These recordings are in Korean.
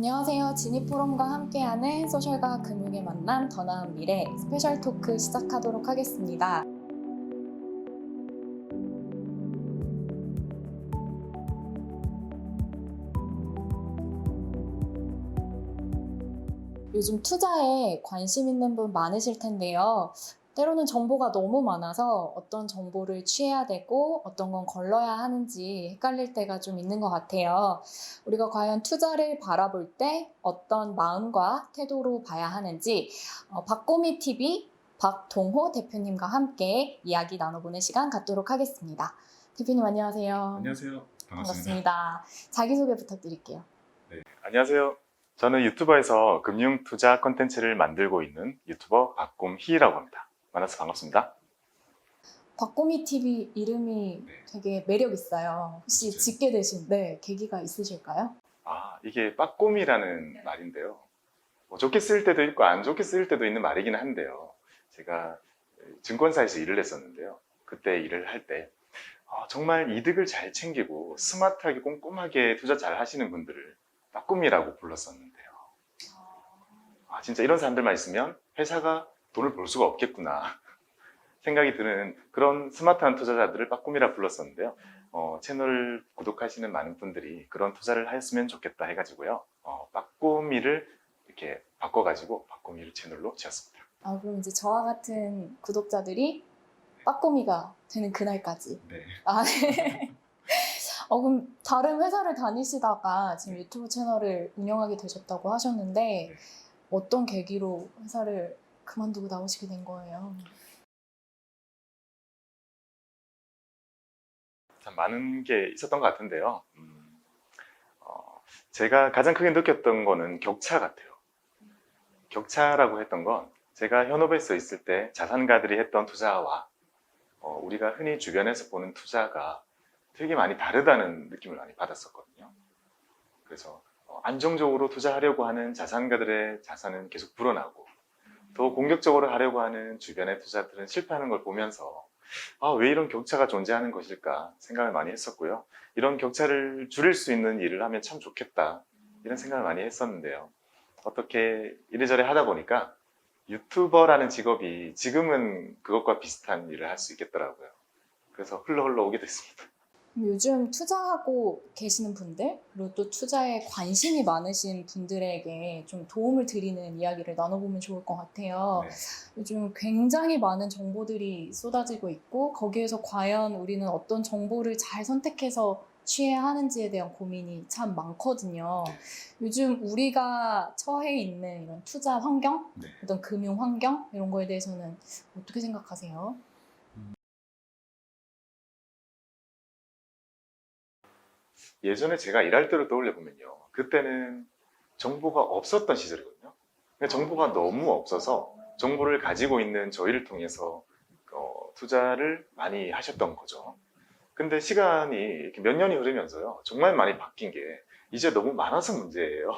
안녕하세요. 지니포럼과 함께하는 소셜과 금융의 만남 더 나은 미래 스페셜 토크 시작하도록 하겠습니다. 요즘 투자에 관심 있는 분 많으실 텐데요. 때로는 정보가 너무 많아서 어떤 정보를 취해야 되고 어떤 건 걸러야 하는지 헷갈릴 때가 좀 있는 것 같아요. 우리가 과연 투자를 바라볼 때 어떤 마음과 태도로 봐야 하는지 박고미 TV 박동호 대표님과 함께 이야기 나눠보는 시간 갖도록 하겠습니다. 대표님 안녕하세요. 안녕하세요. 반갑습니다. 반갑습니다. 자기소개 부탁드릴게요. 네, 안녕하세요. 저는 유튜버에서 금융 투자 콘텐츠를 만들고 있는 유튜버 박곰희라고 합니다. 만나서 반갑습니다. 박고미 TV 이름이 네. 되게 매력 있어요. 혹시 진짜요? 짓게 되신 계기가 있으실까요? 이게 빠꼼이라는 말인데요. 뭐 좋게 쓸 때도 있고 안 좋게 쓸 때도 있는 말이긴 한데요. 제가 증권사에서 일을 했었는데요. 그때 일을 할 때 정말 이득을 잘 챙기고 스마트하게 꼼꼼하게 투자 잘 하시는 분들을 빠꼼이라고 불렀었는데요. 진짜 이런 사람들만 있으면 회사가 돈을 벌 수가 없겠구나 생각이 드는 그런 스마트한 투자자들을 빠꿈이라 불렀었는데요. 채널 구독하시는 많은 분들이 그런 투자를 하였으면 좋겠다 해가지고요. 빠꿈이를 이렇게 바꿔가지고 빠꿈이를 채널로 지었습니다. 그럼 이제 저와 같은 구독자들이 빠꼬미가 되는 그날까지. 네. 네. 그럼 다른 회사를 다니시다가 지금 유튜브 채널을 운영하게 되셨다고 하셨는데 네. 어떤 계기로 회사를 그만두고 나오시게 된 거예요? 참 많은 게 있었던 것 같은데요. 제가 가장 크게 느꼈던 거는 격차 같아요. 격차라고 했던 건 제가 현업에서 있을 때 자산가들이 했던 투자와 우리가 흔히 주변에서 보는 투자가 되게 많이 다르다는 느낌을 많이 받았었거든요. 그래서 안정적으로 투자하려고 하는 자산가들의 자산은 계속 불어나고 더 공격적으로 하려고 하는 주변의 투자들은 실패하는 걸 보면서 왜 이런 격차가 존재하는 것일까 생각을 많이 했었고요. 이런 격차를 줄일 수 있는 일을 하면 참 좋겠다 이런 생각을 많이 했었는데요. 어떻게 이래저래 하다 보니까 유튜버라는 직업이 지금은 그것과 비슷한 일을 할 수 있겠더라고요. 그래서 흘러 오게 됐습니다. 요즘 투자하고 계시는 분들, 그리고 또 투자에 관심이 많으신 분들에게 좀 도움을 드리는 이야기를 나눠보면 좋을 것 같아요. 네. 요즘 굉장히 많은 정보들이 쏟아지고 있고, 거기에서 과연 우리는 어떤 정보를 잘 선택해서 취해야 하는지에 대한 고민이 참 많거든요. 요즘 우리가 처해 있는 이런 투자 환경, 네. 어떤 금융 환경, 이런 거에 대해서는 어떻게 생각하세요? 예전에 제가 일할 때로 떠올려 보면요. 그때는 정보가 없었던 시절이거든요. 근데 정보가 너무 없어서 정보를 가지고 있는 저희를 통해서 투자를 많이 하셨던 거죠. 근데 시간이 이렇게 몇 년이 흐르면서요. 정말 많이 바뀐 게 이제 너무 많아서 문제예요.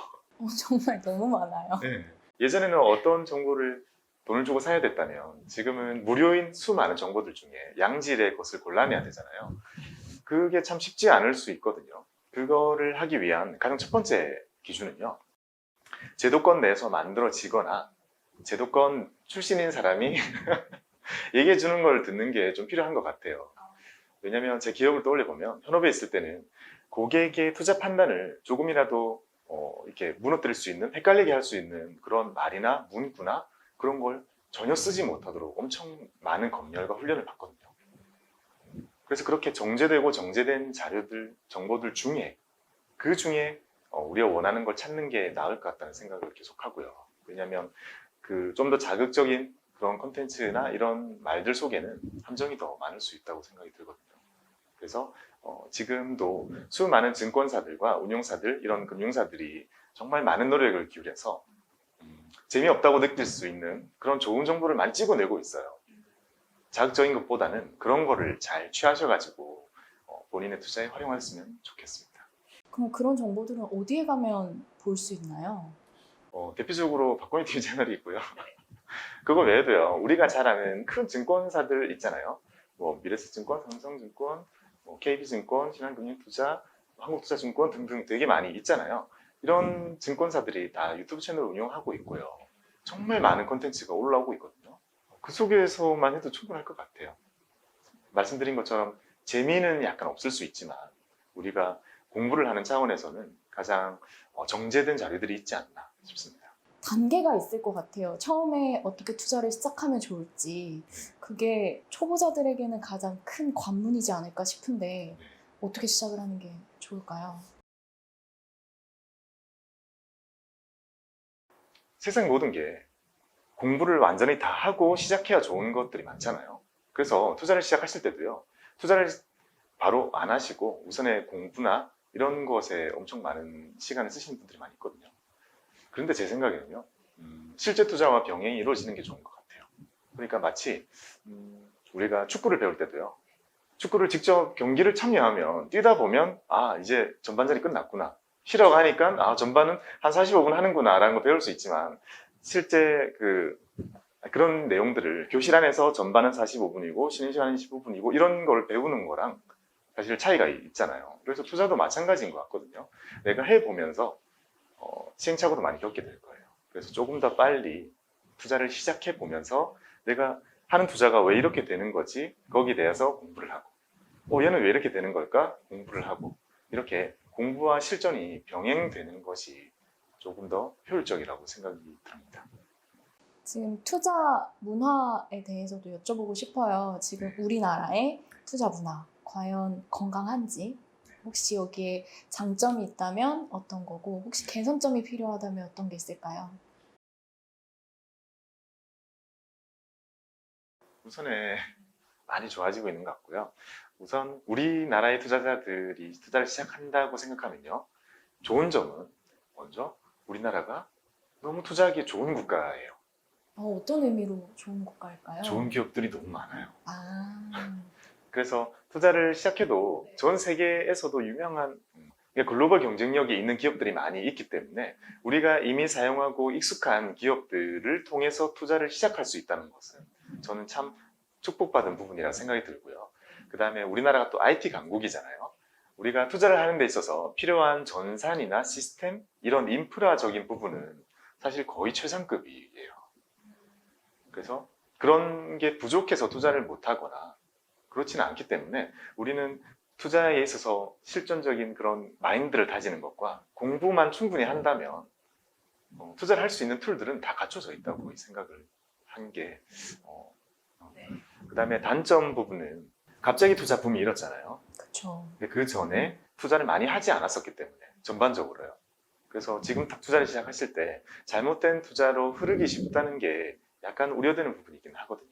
정말 너무 많아요. 네. 예전에는 어떤 정보를 돈을 주고 사야 됐다면 지금은 무료인 수많은 정보들 중에 양질의 것을 골라내야 되잖아요. 그게 참 쉽지 않을 수 있거든요. 그거를 하기 위한 가장 첫 번째 기준은요. 제도권 내에서 만들어지거나 제도권 출신인 사람이 얘기해 주는 걸 듣는 게 좀 필요한 것 같아요. 왜냐하면 제 기억을 떠올려 보면 현업에 있을 때는 고객의 투자 판단을 조금이라도 이렇게 무너뜨릴 수 있는, 헷갈리게 할 수 있는 그런 말이나 문구나 그런 걸 전혀 쓰지 못하도록 엄청 많은 검열과 훈련을 받거든요. 그래서 그렇게 정제되고 정제된 자료들, 정보들 중에 그 중에 우리가 원하는 걸 찾는 게 나을 것 같다는 생각을 계속 하고요. 왜냐하면 그 좀 더 자극적인 그런 컨텐츠나 이런 말들 속에는 함정이 더 많을 수 있다고 생각이 들거든요. 그래서 지금도 수많은 증권사들과 운용사들, 이런 금융사들이 정말 많은 노력을 기울여서 재미없다고 느낄 수 있는 그런 좋은 정보를 많이 찍어내고 있어요. 자극적인 것보다는 그런 거를 잘 취하셔가지고 본인의 투자에 활용하셨으면 좋겠습니다. 그럼 그런 정보들은 어디에 가면 볼 수 있나요? 대표적으로 박건희 TV 채널이 있고요. 그거 외에도요. 우리가 잘 아는 큰 증권사들 있잖아요. 뭐 미래에셋증권, 삼성증권, 뭐 KB증권, 신한금융투자, 한국투자증권 등등 되게 많이 있잖아요. 이런 증권사들이 다 유튜브 채널을 운영하고 있고요. 정말 많은 콘텐츠가 올라오고 있거든요. 그 속에서만 해도 충분할 것 같아요. 말씀드린 것처럼 재미는 약간 없을 수 있지만 우리가 공부를 하는 차원에서는 가장 정제된 자료들이 있지 않나 싶습니다. 단계가 있을 것 같아요. 처음에 어떻게 투자를 시작하면 좋을지. 그게 초보자들에게는 가장 큰 관문이지 않을까 싶은데 어떻게 시작을 하는 게 좋을까요? 세상 모든 게 공부를 완전히 다 하고 시작해야 좋은 것들이 많잖아요. 그래서 투자를 시작하실 때도요. 투자를 바로 안 하시고 우선의 공부나 이런 것에 엄청 많은 시간을 쓰시는 분들이 많이 있거든요. 그런데 제 생각에는요. 실제 투자와 병행이 이루어지는 게 좋은 것 같아요. 그러니까 마치 우리가 축구를 배울 때도요. 축구를 직접 경기를 참여하면 뛰다 보면 아 이제 전반전이 끝났구나. 쉬라고 하니까 아 전반은 한 45분 하는구나 라는 거 배울 수 있지만 실제 그런 내용들을 교실 안에서 전반은 45분이고 쉬는 시간은 15분이고 이런 걸 배우는 거랑 사실 차이가 있잖아요. 그래서 투자도 마찬가지인 것 같거든요. 내가 해보면서 시행착오도 많이 겪게 될 거예요. 그래서 조금 더 빨리 투자를 시작해 보면서 내가 하는 투자가 왜 이렇게 되는 거지? 거기에 대해서 공부를 하고 얘는 왜 이렇게 되는 걸까? 공부를 하고 이렇게 공부와 실전이 병행되는 것이 조금 더 효율적이라고 생각이 듭니다. 지금 투자 문화에 대해서도 여쭤보고 싶어요. 지금 우리나라의 투자 문화, 과연 건강한지, 혹시 여기에 장점이 있다면 어떤 거고, 혹시 개선점이 필요하다면 어떤 게 있을까요? 우선에 많이 좋아지고 있는 것 같고요. 우선 우리나라의 투자자들이 투자를 시작한다고 생각하면요. 좋은 점은 먼저 우리나라가 너무 투자하기 좋은 국가예요. 어떤 의미로 좋은 국가일까요? 좋은 기업들이 너무 많아요. 아, 그래서 투자를 시작해도 전 세계에서도 유명한 글로벌 경쟁력이 있는 기업들이 많이 있기 때문에 우리가 이미 사용하고 익숙한 기업들을 통해서 투자를 시작할 수 있다는 것은 저는 참 축복받은 부분이라 생각이 들고요. 그 다음에 우리나라가 또 IT 강국이잖아요. 우리가 투자를 하는 데 있어서 필요한 전산이나 시스템 이런 인프라적인 부분은 사실 거의 최상급이에요. 그래서 그런 게 부족해서 투자를 못하거나 그렇지는 않기 때문에 우리는 투자에 있어서 실전적인 그런 마인드를 다지는 것과 공부만 충분히 한다면 투자를 할 수 있는 툴들은 다 갖춰져 있다고 생각을 한 게 그 다음에 단점 부분은 갑자기 투자 붐이 일었잖아요. 그렇죠. 근데 그 전에 투자를 많이 하지 않았었기 때문에 전반적으로요. 그래서 지금 투자를 시작하실 때 잘못된 투자로 흐르기 쉽다는 게 약간 우려되는 부분이긴 하거든요.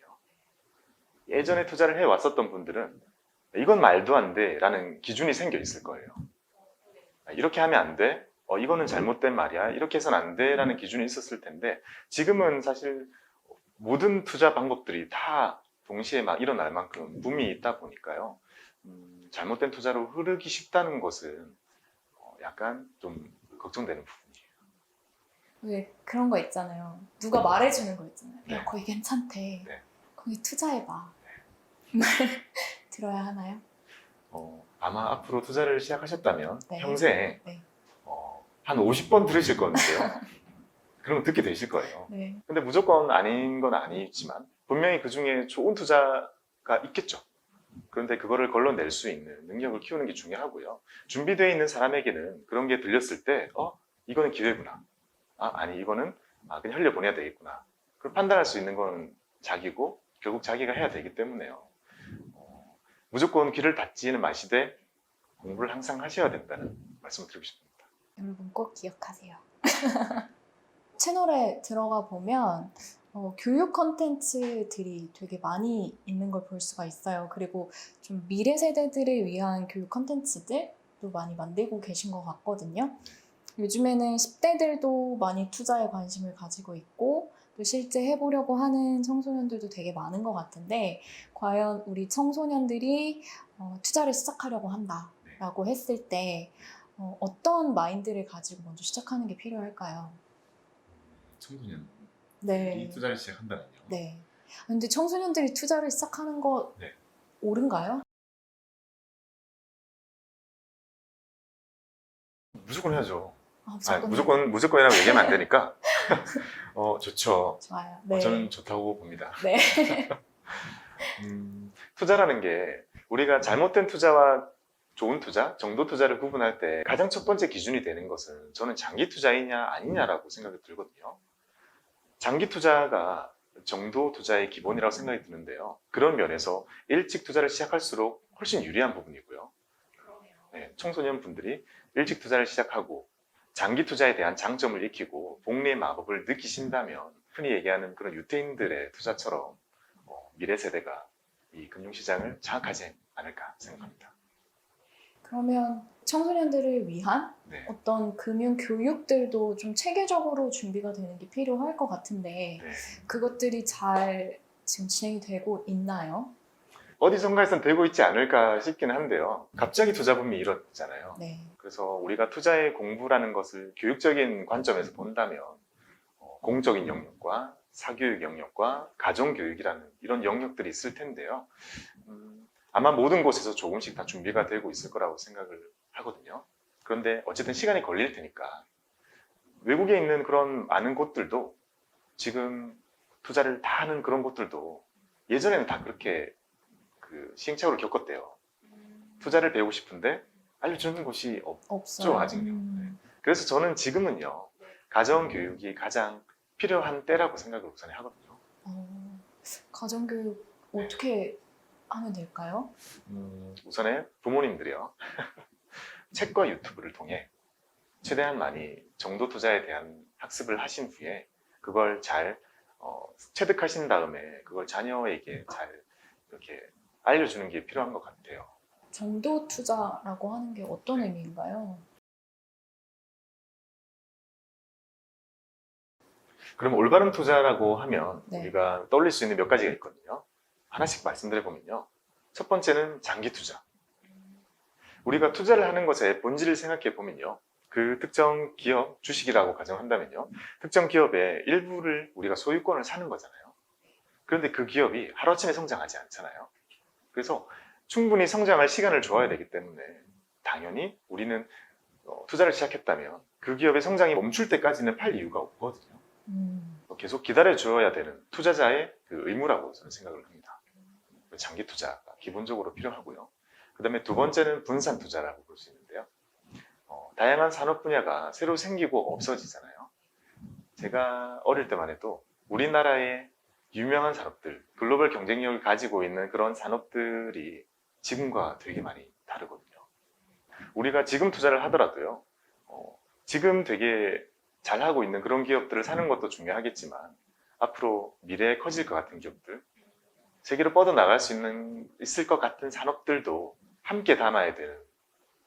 예전에 투자를 해왔었던 분들은 이건 말도 안 돼 라는 기준이 생겨 있을 거예요. 이렇게 하면 안 돼. 이거는 잘못된 말이야. 이렇게 해서는 안 돼 라는 기준이 있었을 텐데 지금은 사실 모든 투자 방법들이 다 동시에 막 일어날 만큼 붐이 있다 보니까요. 잘못된 투자로 흐르기 쉽다는 것은 약간 좀 걱정되는 부분이에요. 왜 그런 거 있잖아요. 누가 말해주는 거 있잖아요. 야, 네. 거기 괜찮대. 네. 거기 투자해봐. 들어야 하나요? 아마 앞으로 투자를 시작하셨다면 네. 평생 네. 한 50번 들으실 건데요. 그러면 듣게 되실 거예요. 네. 근데 무조건 아닌 건 아니지만 분명히 그 중에 좋은 투자가 있겠죠. 그런데 그거를 걸러낼 수 있는 능력을 키우는 게 중요하고요. 준비되어 있는 사람에게는 그런 게 들렸을 때 이거는 기회구나. 아니 이거는 그냥 흘려보내야 되겠구나. 그걸 판단할 수 있는 건 자기고 결국 자기가 해야 되기 때문에요. 무조건 귀를 닫지는 마시되 공부를 항상 하셔야 된다는 말씀을 드리고 싶습니다. 여러분 꼭 기억하세요. 채널에 들어가 보면 교육 컨텐츠들이 되게 많이 있는 걸 볼 수가 있어요. 그리고 좀 미래 세대들을 위한 교육 컨텐츠들도 많이 만들고 계신 것 같거든요. 요즘에는 10대들도 많이 투자에 관심을 가지고 있고 또 실제 해보려고 하는 청소년들도 되게 많은 것 같은데 과연 우리 청소년들이 투자를 시작하려고 한다라고 했을 때 어떤 마인드를 가지고 먼저 시작하는 게 필요할까요? 청소년들이 네. 투자를 시작한다면요. 네. 근데 청소년들이 투자를 시작하는 거 네. 옳은가요? 무조건 해야죠. 무조건이라고 얘기하면 안 되니까. 좋죠. 좋아요. 네. 저는 좋다고 봅니다. 네. 투자라는 게 우리가 잘못된 투자와 좋은 투자, 정도 투자를 구분할 때 가장 첫 번째 기준이 되는 것은 저는 장기 투자이냐 아니냐라고 생각이 들거든요. 장기 투자가 정도 투자의 기본이라고 생각이 드는데요. 그런 면에서 일찍 투자를 시작할수록 훨씬 유리한 부분이고요. 네, 청소년 분들이 일찍 투자를 시작하고 장기 투자에 대한 장점을 익히고 복리의 마법을 느끼신다면 흔히 얘기하는 그런 유태인들의 투자처럼 미래 세대가 이 금융시장을 장악하지 않을까 생각합니다. 그러면 청소년들을 위한 네. 어떤 금융 교육들도 좀 체계적으로 준비가 되는 게 필요할 것 같은데 네. 그것들이 잘 지금 진행이 되고 있나요? 어디선가에선 되고 있지 않을까 싶긴 한데요. 갑자기 투자붐이 일었잖아요. 네. 그래서 우리가 투자의 공부라는 것을 교육적인 관점에서 본다면 공적인 영역과 사교육 영역과 가정교육이라는 이런 영역들이 있을 텐데요. 아마 모든 곳에서 조금씩 다 준비가 되고 있을 거라고 생각을 하거든요. 그런데 어쨌든 시간이 걸릴 테니까 외국에 있는 그런 많은 곳들도 지금 투자를 다 하는 그런 곳들도 예전에는 다 그렇게 그 시행착오를 겪었대요. 투자를 배우고 싶은데 알려주는 곳이 없죠, 아직요. 그래서 저는 지금은요, 가정교육이 가장 필요한 때라고 생각을 우선 하거든요. 가정교육 어떻게 하면 될까요? 우선에 부모님들이요. 책과 유튜브를 통해 최대한 많이 정도 투자에 대한 학습을 하신 후에 그걸 잘 체득하신 다음에 그걸 자녀에게 잘 이렇게 알려주는 게 필요한 것 같아요. 정도 투자라고 하는 게 어떤 의미인가요? 그럼 올바른 투자라고 하면 네. 우리가 떠올릴 수 있는 몇 가지가 있거든요. 하나씩 말씀드려보면요. 첫 번째는 장기 투자. 우리가 투자를 하는 것의 본질을 생각해 보면요. 그 특정 기업, 주식이라고 가정한다면요. 특정 기업의 일부를 우리가 소유권을 사는 거잖아요. 그런데 그 기업이 하루아침에 성장하지 않잖아요. 그래서 충분히 성장할 시간을 줘야 되기 때문에 당연히 우리는 투자를 시작했다면 그 기업의 성장이 멈출 때까지는 팔 이유가 없거든요. 계속 기다려 주어야 되는 투자자의 그 의무라고 저는 생각을 합니다. 장기 투자가 기본적으로 필요하고요. 그 다음에 두 번째는 분산 투자라고 볼 수 있는데요. 다양한 산업 분야가 새로 생기고 없어지잖아요. 제가 어릴 때만 해도 우리나라의 유명한 산업들, 글로벌 경쟁력을 가지고 있는 그런 산업들이 지금과 되게 많이 다르거든요. 우리가 지금 투자를 하더라도요, 지금 되게 잘하고 있는 그런 기업들을 사는 것도 중요하겠지만 앞으로 미래에 커질 것 같은 기업들, 세계로 뻗어나갈 수 있을 것 같은 산업들도 함께 담아야 되는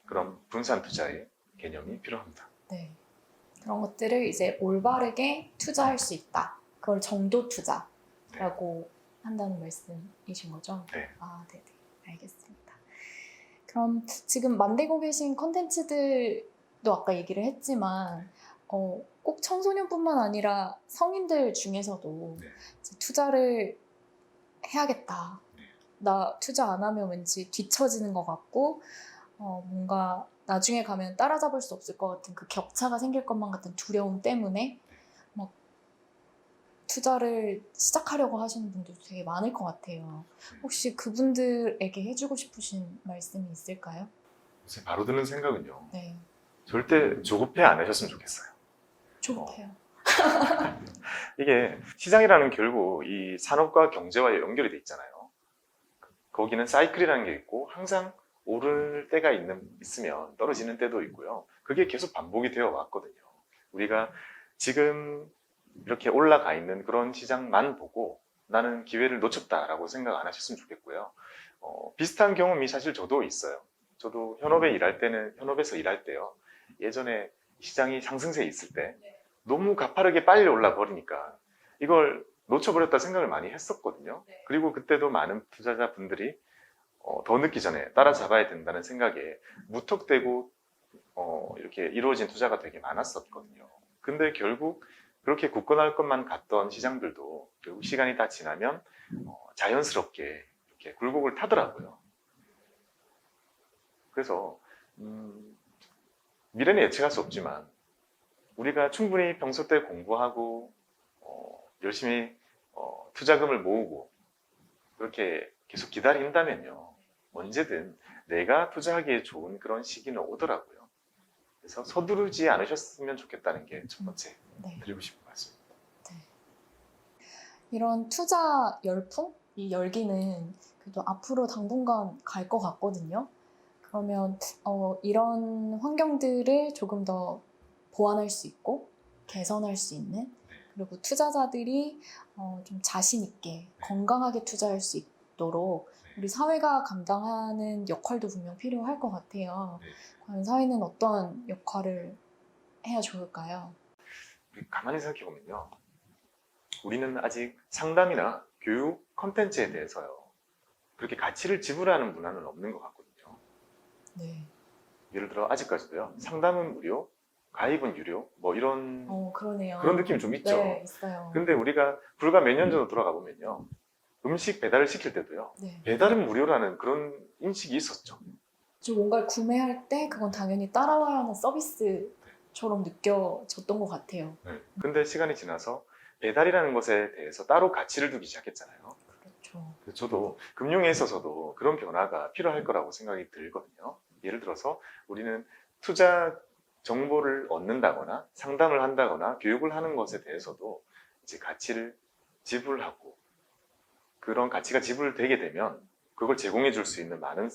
그런 분산 투자의 개념이 필요합니다. 네. 그런 것들을 이제 올바르게 투자할 수 있다. 그걸 정도 투자라고 한다는 말씀이신 거죠? 네. 아, 네네. 알겠습니다. 그럼 지금 만들고 계신 컨텐츠들도 아까 얘기를 했지만 꼭 청소년뿐만 아니라 성인들 중에서도 네. 투자를 해야겠다. 나 투자 안 하면 왠지 뒤처지는 것 같고 뭔가 나중에 가면 따라잡을 수 없을 것 같은 그 격차가 생길 것만 같은 두려움 때문에 막 투자를 시작하려고 하시는 분들도 되게 많을 것 같아요. 혹시 그분들에게 해주고 싶으신 말씀이 있을까요? 바로 드는 생각은요. 네. 절대 조급해 안 하셨으면 좋겠어요. 조급해요. 이게 시장이라는 결국 이 산업과 경제와 연결이 돼 있잖아요. 거기는 사이클이라는 게 있고 항상 오를 때가 있으면 떨어지는 때도 있고요. 그게 계속 반복이 되어 왔거든요. 우리가 지금 이렇게 올라가 있는 그런 시장만 보고 나는 기회를 놓쳤다라고 생각 안 하셨으면 좋겠고요. 비슷한 경험이 사실 저도 있어요. 저도 현업에서 일할 때요. 예전에 시장이 상승세에 있을 때 너무 가파르게 빨리 올라 버리니까 이걸 놓쳐버렸다 생각을 많이 했었거든요. 그리고 그때도 많은 투자자분들이 더 늦기 전에 따라잡아야 된다는 생각에 무턱대고 이렇게 이루어진 투자가 되게 많았었거든요. 근데 결국 그렇게 굳건할 것만 같던 시장들도 결국 시간이 다 지나면 자연스럽게 이렇게 굴곡을 타더라고요. 그래서 미래는 예측할 수 없지만 우리가 충분히 평소 때 공부하고 열심히 투자금을 모으고 그렇게 계속 기다린다면요. 언제든 내가 투자하기에 좋은 그런 시기는 오더라고요. 그래서 서두르지 않으셨으면 좋겠다는 게 첫 번째 네. 드리고 싶은 말씀입니다. 이런 투자 열풍? 이 열기는 그래도 앞으로 당분간 갈 것 같거든요. 그러면 이런 환경들을 조금 더 보완할 수 있고 개선할 수 있는, 그리고 투자자들이 좀 자신 있게 건강하게 투자할 수 있도록 우리 사회가 감당하는 역할도 분명 필요할 것 같아요. 네. 과연 사회는 어떤 역할을 해야 좋을까요? 우리 가만히 생각해 보면요. 우리는 아직 상담이나 교육 컨텐츠에 대해서요. 그렇게 가치를 지불하는 문화는 없는 것 같거든요. 네. 예를 들어 아직까지도요. 상담은 무료, 가입은 유료, 뭐 이런 그러네요. 그런 느낌이 좀 있죠. 네, 있어요. 근데 우리가 불과 몇 년 전으로 돌아가 보면요. 음식 배달을 시킬 때도요. 네. 배달은 무료라는 그런 인식이 있었죠. 좀 뭔가를 구매할 때 그건 당연히 따라와야 하는 서비스처럼 느껴졌던 것 같아요. 근데 시간이 지나서 배달이라는 것에 대해서 따로 가치를 두기 시작했잖아요. 그렇죠. 그래서 저도 금융에 있어서도 그런 변화가 필요할 거라고 생각이 들거든요. 예를 들어서 우리는 투자 정보를 얻는다거나 상담을 한다거나 교육을 하는 것에 대해서도 이제 가치를 지불하고 그런 가치가 지불되게 되면 그걸 제공해 줄 수 있는 많은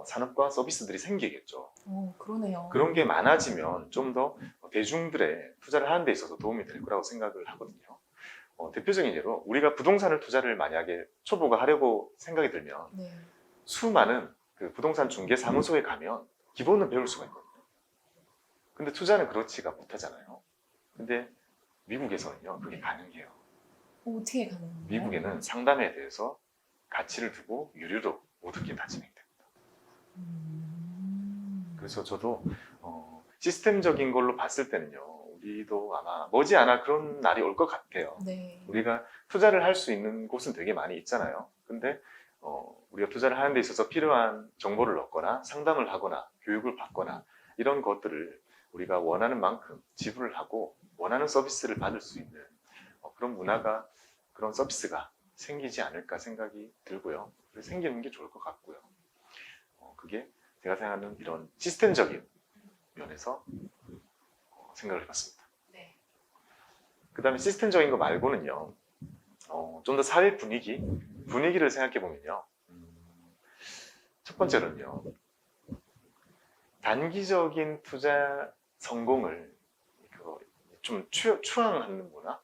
산업과 서비스들이 생기겠죠. 그러네요. 그런 게 많아지면 좀 더 대중들의 투자를 하는 데 있어서 도움이 될 거라고 생각을 하거든요. 대표적인 예로 우리가 부동산을 투자를 만약에 초보가 하려고 생각이 들면 네. 수많은 그 부동산 중개 사무소에 가면 기본은 배울 수가 있거든요. 근데 투자는 그렇지가 못하잖아요. 근데 미국에서는요, 그게 가능해요. 어떻게 가능한가요? 미국에는 상담에 대해서 가치를 두고 유료로 모든 게 다 진행됩니다. 그래서 저도 시스템적인 걸로 봤을 때는요, 우리도 아마 머지않아 그런 날이 올 것 같아요. 네. 우리가 투자를 할 수 있는 곳은 되게 많이 있잖아요. 근데 우리가 투자를 하는 데 있어서 필요한 정보를 얻거나 상담을 하거나 교육을 받거나 이런 것들을 우리가 원하는 만큼 지불을 하고 원하는 서비스를 받을 수 있는 그런 문화가, 그런 서비스가 생기지 않을까 생각이 들고요. 그래서 생기는 게 좋을 것 같고요. 그게 제가 생각하는 이런 시스템적인 면에서 생각을 해봤습니다. 네. 그 다음에 시스템적인 거 말고는요, 좀 더 사회 분위기를 생각해 보면요. 첫 번째로는요, 단기적인 투자 성공을 좀 추앙하는 문화?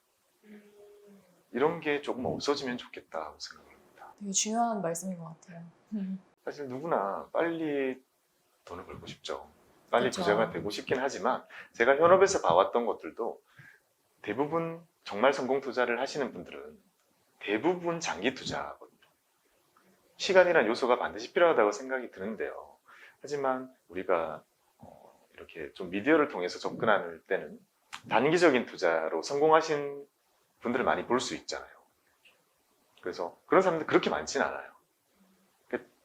이런 게 조금 없어지면 좋겠다고 생각합니다. 되게 중요한 말씀인 것 같아요. 사실 누구나 빨리 돈을 벌고 싶죠. 빨리 그렇죠. 부자가 되고 싶긴 하지만 제가 현업에서 봐왔던 것들도 대부분 정말 성공 투자를 하시는 분들은 대부분 장기 투자거든요. 시간이란 요소가 반드시 필요하다고 생각이 드는데요. 하지만 우리가 이렇게 좀 미디어를 통해서 접근할 때는 단기적인 투자로 성공하신 분들을 많이 볼 수 있잖아요. 그래서 그런 사람들 그렇게 많지는 않아요.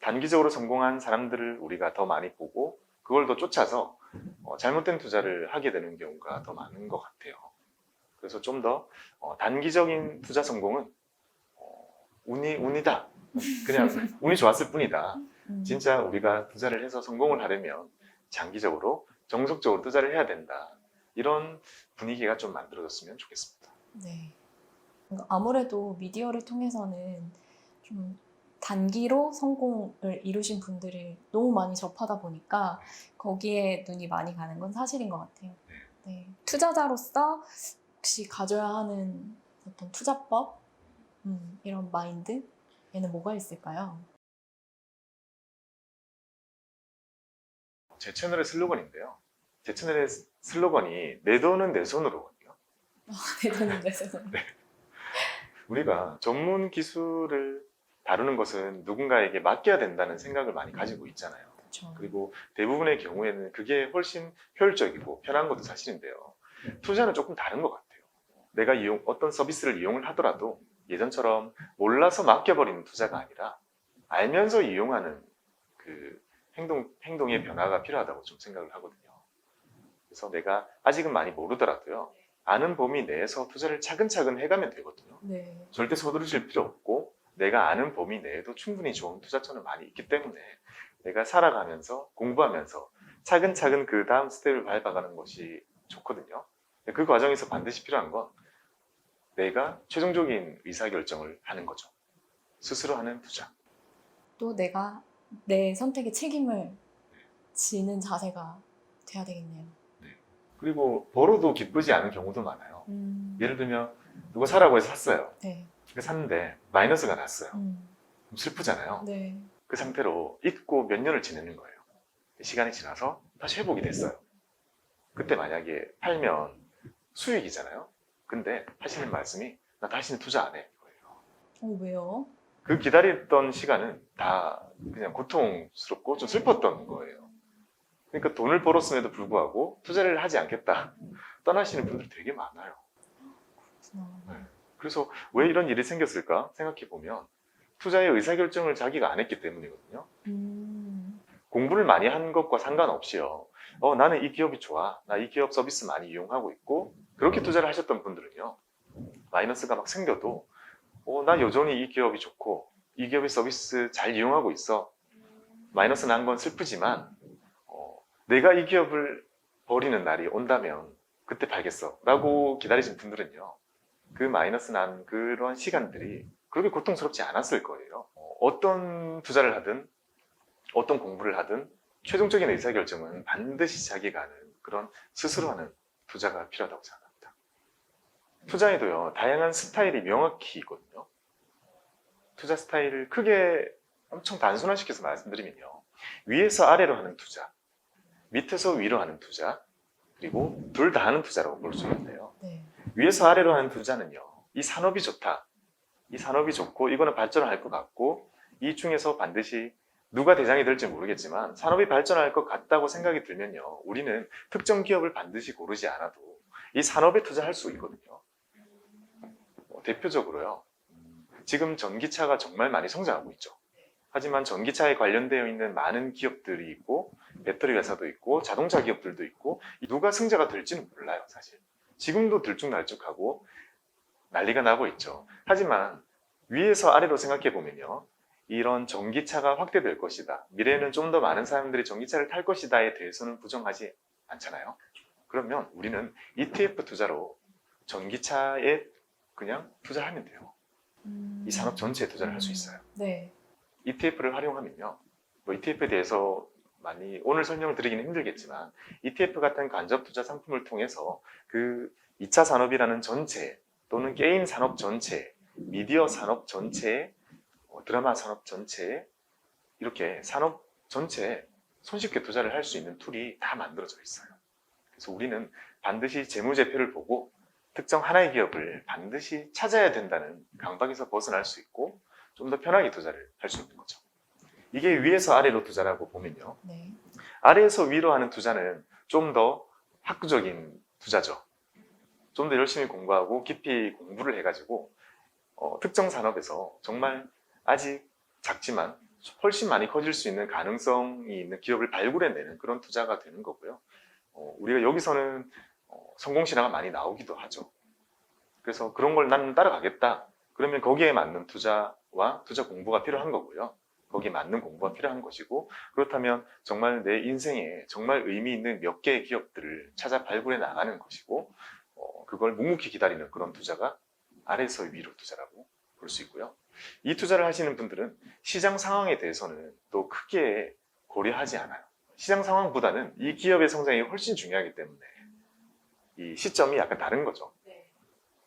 단기적으로 성공한 사람들을 우리가 더 많이 보고 그걸 더 쫓아서 잘못된 투자를 하게 되는 경우가 더 많은 것 같아요. 그래서 좀 더 단기적인 투자 성공은 운이다. 그냥 운이 좋았을 뿐이다. 진짜 우리가 투자를 해서 성공을 하려면 장기적으로 정석적으로 투자를 해야 된다. 이런 분위기가 좀 만들어졌으면 좋겠습니다. 네. 아무래도 미디어를 통해서는 좀 단기로 성공을 이루신 분들을 너무 많이 접하다 보니까 거기에 눈이 많이 가는 건 사실인 것 같아요. 네. 투자자로서 혹시 가져야 하는 어떤 투자법? 이런 마인드? 얘는 뭐가 있을까요? 제 채널의 슬로건인데요. 제 채널의 슬로건이 내 돈은 내 손으로거든요. 내 돈은 내 손으로. 우리가 전문 기술을 다루는 것은 누군가에게 맡겨야 된다는 생각을 많이 가지고 있잖아요. 그렇죠. 그리고 대부분의 경우에는 그게 훨씬 효율적이고 편한 것도 사실인데요. 투자는 조금 다른 것 같아요. 내가 어떤 서비스를 이용을 하더라도 예전처럼 몰라서 맡겨버리는 투자가 아니라 알면서 이용하는 그 행동의 변화가 필요하다고 좀 생각을 하거든요. 그래서 내가 아직은 많이 모르더라도요. 아는 범위 내에서 투자를 차근차근 해가면 되거든요. 네. 절대 서두르실 필요 없고 내가 아는 범위 내에도 충분히 좋은 투자처는 많이 있기 때문에 내가 살아가면서 공부하면서 차근차근 그 다음 스텝을 밟아가는 것이 좋거든요. 그 과정에서 반드시 필요한 건 내가 최종적인 의사결정을 하는 거죠. 스스로 하는 투자. 또 내가 내 선택에 책임을 지는 자세가 돼야 되겠네요. 그리고 벌어도 기쁘지 않은 경우도 많아요. 예를 들면 누가 사라고 해서 샀어요. 네. 샀는데 마이너스가 났어요. 그럼 음. 슬프잖아요. 네. 그 상태로 잊고 몇 년을 지내는 거예요. 시간이 지나서 다시 회복이 됐어요. 그때 만약에 팔면 수익이잖아요. 근데 하시는 말씀이 나 다시는 투자 안 해. 왜요? 그 기다렸던 시간은 다 그냥 고통스럽고 좀 슬펐던 거예요. 그러니까 돈을 벌었음에도 불구하고 투자를 하지 않겠다. 떠나시는 분들 되게 많아요. 그래서 왜 이런 일이 생겼을까 생각해 보면 투자의 의사결정을 자기가 안 했기 때문이거든요. 공부를 많이 한 것과 상관없이요. 나는 이 기업이 좋아. 나 이 기업 서비스 많이 이용하고 있고 그렇게 투자를 하셨던 분들은요. 마이너스가 막 생겨도 나 여전히 이 기업이 좋고 이 기업의 서비스 잘 이용하고 있어. 마이너스 난 건 슬프지만 내가 이 기업을 버리는 날이 온다면 그때 팔겠어 라고 기다리신 분들은요. 그 마이너스 난 그런 시간들이 그렇게 고통스럽지 않았을 거예요. 어떤 투자를 하든 어떤 공부를 하든 최종적인 의사결정은 반드시 자기가 하는 그런 스스로 하는 투자가 필요하다고 생각합니다. 투자에도요. 다양한 스타일이 명확히 있거든요. 투자 스타일을 크게 엄청 단순화시켜서 말씀드리면요. 위에서 아래로 하는 투자, 밑에서 위로 하는 투자, 그리고 둘 다 하는 투자라고 볼 수 있는데요. 네. 위에서 아래로 하는 투자는요. 이 산업이 좋다. 이 산업이 좋고 이거는 발전을 할 것 같고 이 중에서 반드시 누가 대장이 될지 모르겠지만 산업이 발전할 것 같다고 생각이 들면요. 우리는 특정 기업을 반드시 고르지 않아도 이 산업에 투자할 수 있거든요. 대표적으로요. 지금 전기차가 정말 많이 성장하고 있죠. 하지만 전기차에 관련되어 있는 많은 기업들이 있고 배터리 회사도 있고 자동차 기업들도 있고 누가 승자가 될지는 몰라요. 사실. 지금도 들쭉날쭉하고 난리가 나고 있죠. 하지만 위에서 아래로 생각해 보면요. 이런 전기차가 확대될 것이다. 미래에는 좀 더 많은 사람들이 전기차를 탈 것이다에 대해서는 부정하지 않잖아요. 그러면 우리는 ETF 투자로 전기차에 그냥 투자하면 돼요. 이 산업 전체에 투자를 할 수 있어요. 네. ETF를 활용하면요. ETF에 대해서 많이 오늘 설명을 드리기는 힘들겠지만 ETF 같은 간접 투자 상품을 통해서 그 2차 산업이라는 전체 또는 게임 산업 전체, 미디어 산업 전체, 드라마 산업 전체에 이렇게 산업 전체에 손쉽게 투자를 할 수 있는 툴이 다 만들어져 있어요. 그래서 우리는 반드시 재무제표를 보고 특정 하나의 기업을 반드시 찾아야 된다는 강박에서 벗어날 수 있고 좀 더 편하게 투자를 할 수 있는 거죠. 이게 위에서 아래로 투자라고 보면요. 네. 아래에서 위로 하는 투자는 좀 더 학구적인 투자죠. 좀 더 열심히 공부하고 깊이 공부를 해가지고 특정 산업에서 정말 아직 작지만 훨씬 많이 커질 수 있는 가능성이 있는 기업을 발굴해내는 그런 투자가 되는 거고요. 우리가 여기서는 성공 신화가 많이 나오기도 하죠. 그래서 그런 걸 나는 따라가겠다. 그러면 거기에 맞는 투자와 투자 공부가 필요한 거고요. 거기에 맞는 공부가 필요한 것이고 그렇다면 정말 내 인생에 정말 의미 있는 몇 개의 기업들을 찾아 발굴해 나가는 것이고 그걸 묵묵히 기다리는 그런 투자가 아래에서 위로 투자라고 볼 수 있고요. 이 투자를 하시는 분들은 시장 상황에 대해서는 또 크게 고려하지 않아요. 시장 상황보다는 이 기업의 성장이 훨씬 중요하기 때문에 이 시점이 약간 다른 거죠.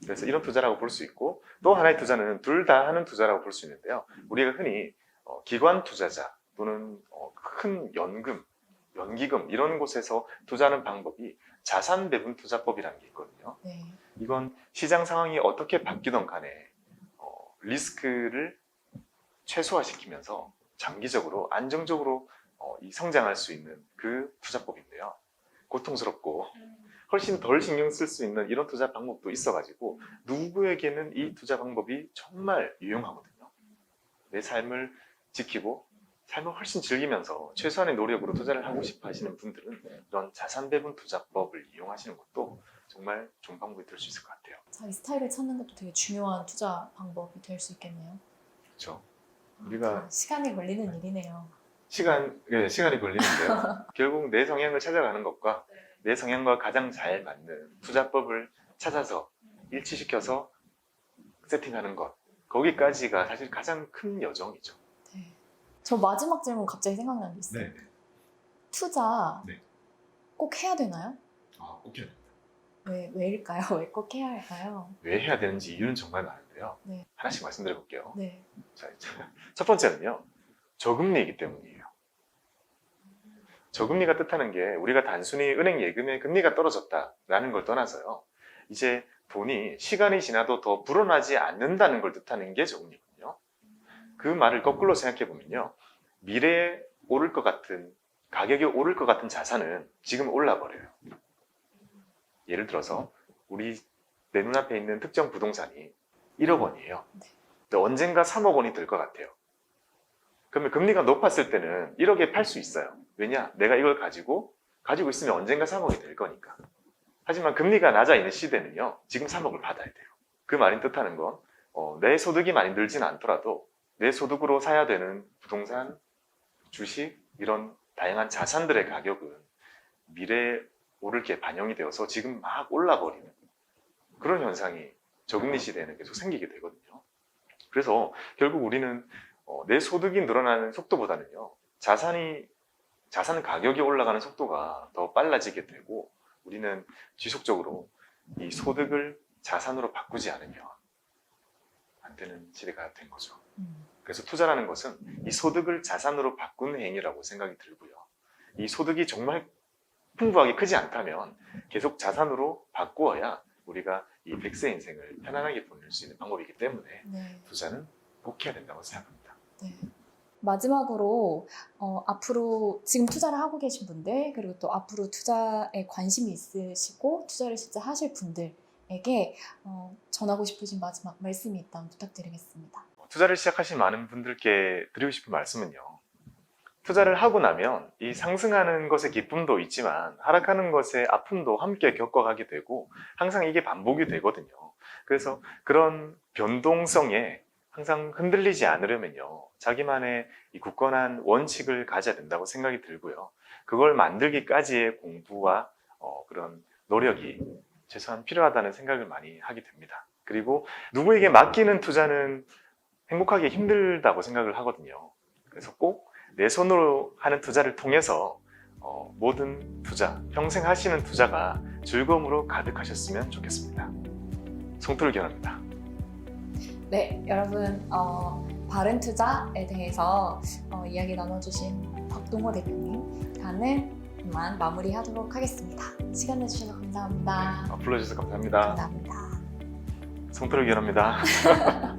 그래서 이런 투자라고 볼 수 있고 또 하나의 투자는 둘 다 하는 투자라고 볼 수 있는데요. 우리가 흔히 기관 투자자 또는 큰 연기금 이런 곳에서 투자하는 방법이 자산 배분 투자법이라는 게 있거든요. 네. 이건 시장 상황이 어떻게 바뀌던 간에 리스크를 최소화시키면서 장기적으로 안정적으로 성장할 수 있는 그 투자법인데요. 고통스럽고 훨씬 덜 신경 쓸 수 있는 이런 투자 방법도 있어가지고 누구에게는 이 투자 방법이 정말 유용하거든요. 내 삶을 지키고 삶을 훨씬 즐기면서 최소한의 노력으로 투자를 하고 싶어 하시는 분들은 이런 자산 배분 투자법을 이용하시는 것도 정말 좋은 방법이 될 수 있을 것 같아요. 자기 스타일을 찾는 것도 되게 중요한 투자 방법이 될 수 있겠네요. 그렇죠. 우리가 시간이 걸리는 일이네요. 시간이 걸리는데요. 결국 내 성향을 찾아가는 것과 내 성향과 가장 잘 맞는 투자법을 찾아서 일치시켜서 세팅하는 것, 거기까지가 사실 가장 큰 여정이죠. 네. 저 마지막 질문 갑자기 생각나는 게 있어요. 네. 투자 네. 꼭 해야 되나요? 꼭 해야 됩니다. 왜일까요? 왜 꼭 해야 할까요? 왜 해야 되는지 이유는 정말 많은데요. 네. 하나씩 말씀드려 볼게요. 네. 자, 첫 번째는요. 저금리이기 때문이에요. 저금리가 뜻하는 게 우리가 단순히 은행 예금의 금리가 떨어졌다라는 걸 떠나서요. 이제 돈이 시간이 지나도 더 불어나지 않는다는 걸 뜻하는 게 저금리거든요. 그 말을 거꾸로 생각해 보면요. 미래에 오를 것 같은, 가격이 오를 것 같은 자산은 지금 올라버려요. 예를 들어서 내 눈앞에 있는 특정 부동산이 1억 원이에요. 근데 언젠가 3억 원이 될 것 같아요. 그러면 금리가 높았을 때는 1억에 팔 수 있어요. 왜냐? 내가 이걸 가지고 있으면 언젠가 3억이 될 거니까. 하지만 금리가 낮아 있는 시대는요. 지금 3억을 받아야 돼요. 그 말인 뜻하는 건 내 소득이 많이 늘지는 않더라도 내 소득으로 사야 되는 부동산, 주식 이런 다양한 자산들의 가격은 미래에 오를 게 반영이 되어서 지금 막 올라버리는 그런 현상이 저금리 시대에는 계속 생기게 되거든요. 그래서 결국 우리는 내 소득이 늘어나는 속도보다는요. 자산 가격이 올라가는 속도가 더 빨라지게 되고 우리는 지속적으로 이 소득을 자산으로 바꾸지 않으면 안 되는 시대가 된 거죠. 그래서 투자라는 것은 이 소득을 자산으로 바꾸는 행위라고 생각이 들고요. 이 소득이 정말 풍부하게 크지 않다면 계속 자산으로 바꾸어야 우리가 이 100세 인생을 편안하게 보낼 수 있는 방법이기 때문에 투자는 꼭 해야 된다고 생각합니다. 네. 마지막으로 앞으로 지금 투자를 하고 계신 분들 그리고 또 앞으로 투자에 관심이 있으시고 투자를 진짜 하실 분들에게 전하고 싶으신 마지막 말씀이 있다면 부탁드리겠습니다. 투자를 시작하신 많은 분들께 드리고 싶은 말씀은요. 투자를 하고 나면 이 상승하는 것의 기쁨도 있지만 하락하는 것의 아픔도 함께 겪어가게 되고 항상 이게 반복이 되거든요. 그래서 그런 변동성에 항상 흔들리지 않으려면요. 자기만의 이 굳건한 원칙을 가져야 된다고 생각이 들고요. 그걸 만들기까지의 공부와 그런 노력이 최소한 필요하다는 생각을 많이 하게 됩니다. 그리고 누구에게 맡기는 투자는 행복하기 힘들다고 생각을 하거든요. 그래서 꼭 내 손으로 하는 투자를 통해서 모든 투자, 평생 하시는 투자가 즐거움으로 가득하셨으면 좋겠습니다. 송토를 기원합니다. 네, 여러분 바른 투자에 대해서 이야기 나눠주신 박동호 대표님과는 이만 마무리하도록 하겠습니다. 시간 내주셔서 감사합니다. 불러주셔서 감사합니다. 감사합니다. 송토를 기원합니다.